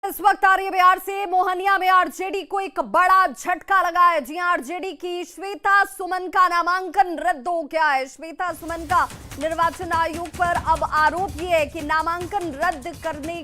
इस वक्त आ रही है बिहार से। मोहनिया में आरजेडी को एक बड़ा झटका लगा है। जी हां, आरजेडी की श्वेता सुमन का नामांकन रद्द हो गया है। श्वेता सुमन का निर्वाचन आयोग पर अब आरोप ये है कि नामांकन रद्द करने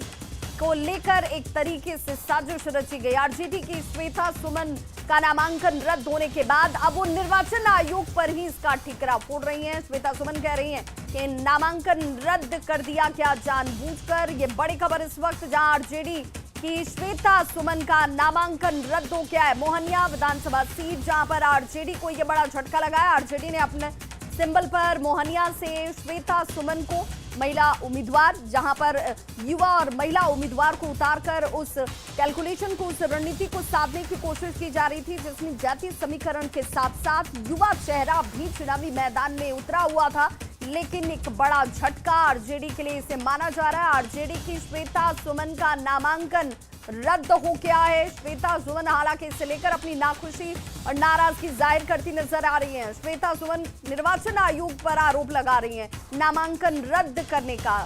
को लेकर एक तरीके से साजिश रची गई। आरजेडी की श्वेता सुमन का नामांकन रद्द होने के बाद अब वो निर्वाचन आयोग पर ही इसका ठिकरा फोड़ रही हैं। श्वेता सुमन कह रही हैं कि नामांकन रद्द कर दिया क्या जानबूझकर। ये बड़ी खबर इस वक्त, जहां आरजेडी की श्वेता सुमन का नामांकन रद्द हो गया है। मोहनिया विधानसभा सीट जहां पर आरजेडी को यह बड़ा झटका लगा है। आरजेडी ने अपने सिंबल पर मोहनिया से श्वेता सुमन को महिला उम्मीदवार, जहां पर युवा और महिला उम्मीदवार को उतारकर उस कैलकुलेशन को, उस रणनीति को साधने की कोशिश की जा रही थी, जिसमें जातीय समीकरण के साथ साथ युवा चेहरा भी चुनावी मैदान में उतरा हुआ था। लेकिन एक बड़ा झटका आरजेडी के लिए इसे माना जा रहा है। आरजेडी की श्वेता सुमन का नामांकन रद्द हो गया है। श्वेता सुमन हालांकि इसे लेकर अपनी नाखुशी और नाराजगी जाहिर करती नजर आ रही हैं। श्वेता सुमन निर्वाचन आयोग पर आरोप लगा रही हैं नामांकन रद्द करने का।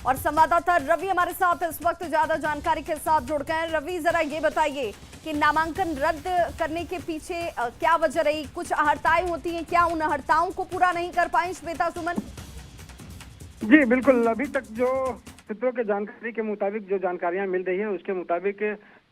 और संवाददाता रवि हमारे साथ इस वक्त ज्यादा जानकारी के साथ जुड़ गए हैं। रवि, जरा ये बताइए कि नामांकन रद्द करने के पीछे क्या वजह रही? कुछ अहर्ताएं होती हैं क्या? उन अहर्ताओं को पूरा नहीं कर पाई श्वेता सुमन? जी बिल्कुल, अभी तक जो सूत्रों के जानकारी के मुताबिक जो जानकारियां मिल रही है उसके मुताबिक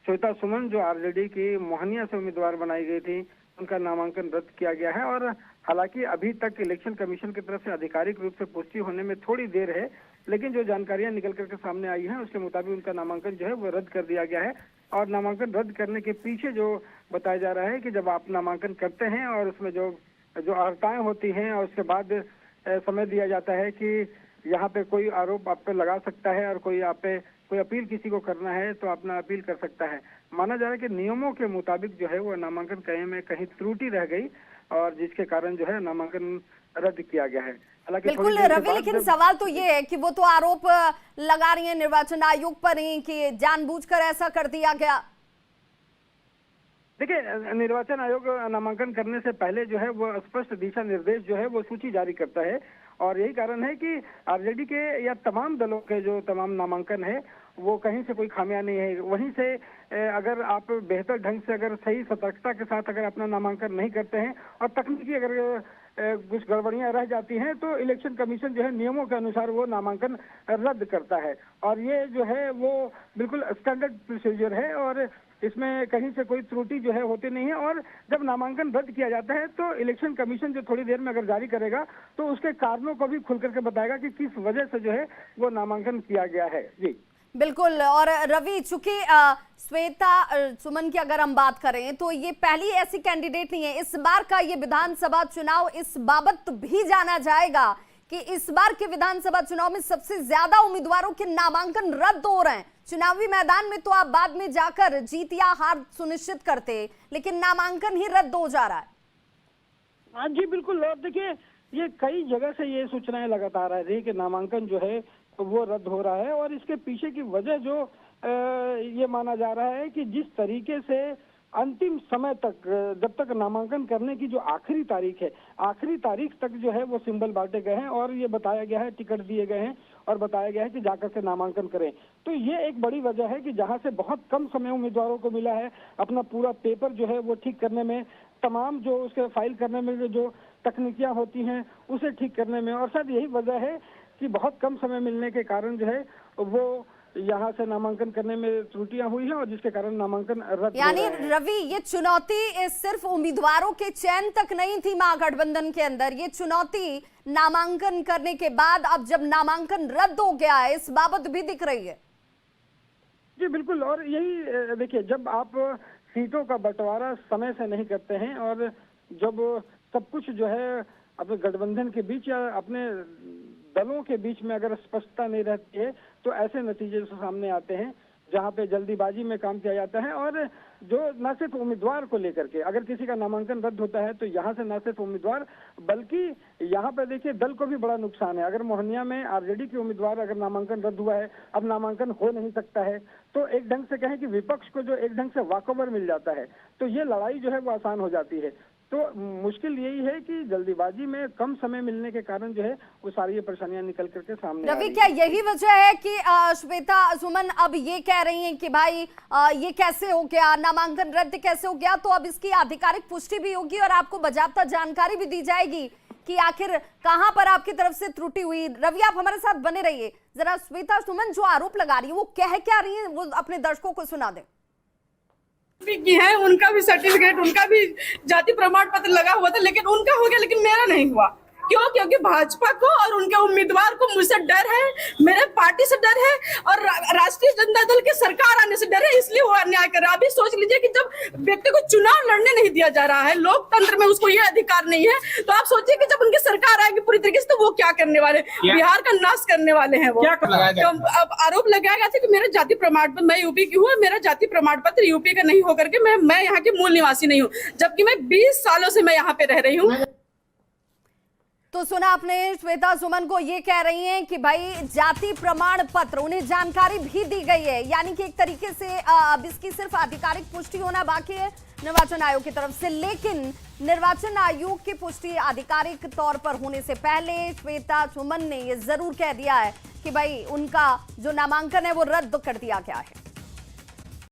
श्वेता सुमन जो आरजेडी की मोहनिया से उम्मीदवार बनाई गई थी, उनका नामांकन रद्द किया गया है। और हालांकि अभी तक इलेक्शन कमीशन की तरफ से आधिकारिक रूप से पुष्टि होने में थोड़ी देर है, लेकिन जो जानकारियां निकल करके सामने आई हैं उसके मुताबिक उनका नामांकन जो है वो रद्द कर दिया गया है। और नामांकन रद्द करने के पीछे जो बताया जा रहा है कि जब आप नामांकन करते हैं और उसमें जो अर्हताएं होती हैं और उसके बाद समय दिया जाता है कि यहाँ पे कोई आरोप आप पे लगा सकता है और कोई आप पे कोई अपील किसी को करना है तो अपना अपील कर सकता है। माना जा रहा है कि नियमों के मुताबिक जो है वो नामांकन करने में कहीं त्रुटि रह गई और जिसके कारण जो है नामांकन रद्द किया गया है। हालांकि बिल्कुल रवि, लेकिन सवाल तो ये है कि वो तो आरोप लगा रही है निर्वाचन आयोग पर ही कि जानबूझकर ऐसा कर दिया गया। देखिए, निर्वाचन आयोग नामांकन करने से पहले जो है वो स्पष्ट दिशा निर्देश जो है वो सूची जारी करता है और यही कारण है कि आरजेडी के या तमाम दलों के जो तमाम नामांकन है वो कहीं से कोई खामियां नहीं है। वहीं से अगर आप बेहतर ढंग से, अगर सही सतर्कता के साथ अगर अपना नामांकन नहीं करते हैं और तकनीकी अगर कुछ गड़बड़ियां रह जाती हैं तो इलेक्शन कमीशन जो है नियमों के अनुसार वो नामांकन रद्द करता है। और ये जो है वो बिल्कुल स्टैंडर्ड प्रोसीजर है और इसमें कहीं से कोई त्रुटि जो है होती नहीं है। और जब नामांकन रद्द किया जाता है तो इलेक्शन कमीशन जो थोड़ी देर में अगर जारी करेगा तो उसके कारणों को भी खुल करके बताएगा कि किस वजह से जो है वो नामांकन किया गया है। जी बिल्कुल। और रवि, चूंकि श्वेता सुमन की अगर हम बात करें तो ये पहली ऐसी कैंडिडेट नहीं है। इस बार का ये विधानसभा चुनाव इस बाबत भी जाना जाएगा कि इस बार के विधानसभा चुनाव में सबसे ज्यादा उम्मीदवारों के नामांकन रद्द हो रहे हैं। चुनावी मैदान में तो आप बाद में जाकर जीत या हार सुनिश्चित करते, लेकिन नामांकन ही रद्द हो जा रहा है। हाँ जी बिल्कुल। और देखिए, ये कई जगह से ये सूचनाएं लगातार आ रही है कि नामांकन जो है वो रद्द हो रहा है और इसके पीछे की वजह जो ये माना जा रहा है कि जिस तरीके से अंतिम समय तक, जब तक नामांकन करने की जो आखिरी तारीख है, आखिरी तारीख तक जो है वो सिंबल बांटे गए हैं और ये बताया गया है, टिकट दिए गए हैं और बताया गया है कि जाकर के नामांकन करें। तो ये एक बड़ी वजह है कि जहां से बहुत कम समय उम्मीदवारों को मिला है अपना पूरा पेपर जो है वो ठीक करने में, तमाम जो उसके फाइल करने में जो तकनीकियां होती हैं उसे ठीक करने में, और शायद यही वजह है कि बहुत कम समय मिलने के कारण जो है वो यहाँ से नामांकन करने में त्रुटियां हुई हैं और जिसके कारण नामांकन रद्द। यानी रवि, ये चुनौती सिर्फ उम्मीदवारों के चयन तक नहीं थी महागठबंधन के अंदर, ये चुनौती नामांकन करने के बाद अब जब नामांकन रद्द हो गया है इस बाबत भी दिख रही है। जी बिल्कुल। और यही देखिए, जब आप सीटों का बंटवारा समय से नहीं करते हैं और जब सब कुछ जो है अपने गठबंधन के बीच या अपने दलों के बीच में अगर स्पष्टता नहीं रहती है तो ऐसे नतीजे सामने आते हैं जहां पे जल्दीबाजी में काम किया जाता है। और जो न सिर्फ उम्मीदवार को लेकर के, अगर किसी का नामांकन रद्द होता है तो यहाँ से न सिर्फ उम्मीदवार बल्कि यहाँ पे देखिए दल को भी बड़ा नुकसान है। अगर मोहनिया में आरजेडी के उम्मीदवार अगर नामांकन रद्द हुआ है, अब नामांकन हो नहीं सकता है, तो एक ढंग से कहें कि विपक्ष को जो एक ढंग से वॉकओवर मिल जाता है तो ये लड़ाई जो है वो आसान हो जाती है। तो मुश्किल यही है कि जल्दीबाजी में कम समय मिलने के कारण जो है वो सारी ये परेशानियां निकल करके सामने आ रवि, रही क्या हैं। यही वजह है कि श्वेता सुमन अब ये कह रही हैं कि भाई ये कैसे हो गया, नामांकन रद्द कैसे हो गया? तो अब इसकी आधिकारिक पुष्टि भी होगी और आपको बाकायदा जानकारी भी दी जाएगी कि आखिर कहां पर आपकी तरफ से त्रुटि हुई। रवि, आप हमारे साथ बने रहिए। जरा श्वेता सुमन जो आरोप लगा रही है वो कह क्या रही है, वो अपने दर्शकों को सुना दें। की है, उनका भी सर्टिफिकेट, उनका भी जाति प्रमाण पत्र लगा हुआ था, लेकिन उनका हो गया, लेकिन मेरा नहीं हुआ। क्यों? क्योंकि भाजपा को और उनके उम्मीदवार को मुझसे डर है, मेरे पार्टी से डर है और राष्ट्रीय जनता दल की सरकार आने से डर है, इसलिए वो अन्याय कर रहा है। अभी सोच लीजिए कि जब व्यक्ति को चुनाव लड़ने नहीं दिया जा रहा है, लोकतंत्र में उसको ये अधिकार नहीं है, तो आप सोचिए कि जब उनकी सरकार आएगी पूरी तरीके से तो वो क्या करने वाले, बिहार का नाश करने वाले हैं वो। तो अब आरोप लगाया गया था कि मेरा जाति प्रमाण पत्र, मैं यूपी की हूँ, मेरा जाति प्रमाण पत्र यूपी का नहीं होकर के मैं यहाँ की मूल निवासी नहीं हूँ, जबकि मैं 20 सालों से मैं यहाँ पे रह रही हूँ। तो सुना आपने, श्वेता सुमन को ये कह रही हैं कि भाई जाति प्रमाण पत्र, उन्हें जानकारी भी दी गई है, यानी कि एक तरीके से अब इसकी सिर्फ आधिकारिक पुष्टि होना बाकी है निर्वाचन आयोग की तरफ से। लेकिन निर्वाचन आयोग की पुष्टि आधिकारिक तौर पर होने से पहले श्वेता सुमन ने ये जरूर कह दिया है कि भाई उनका जो नामांकन है वो रद्द कर दिया गया है।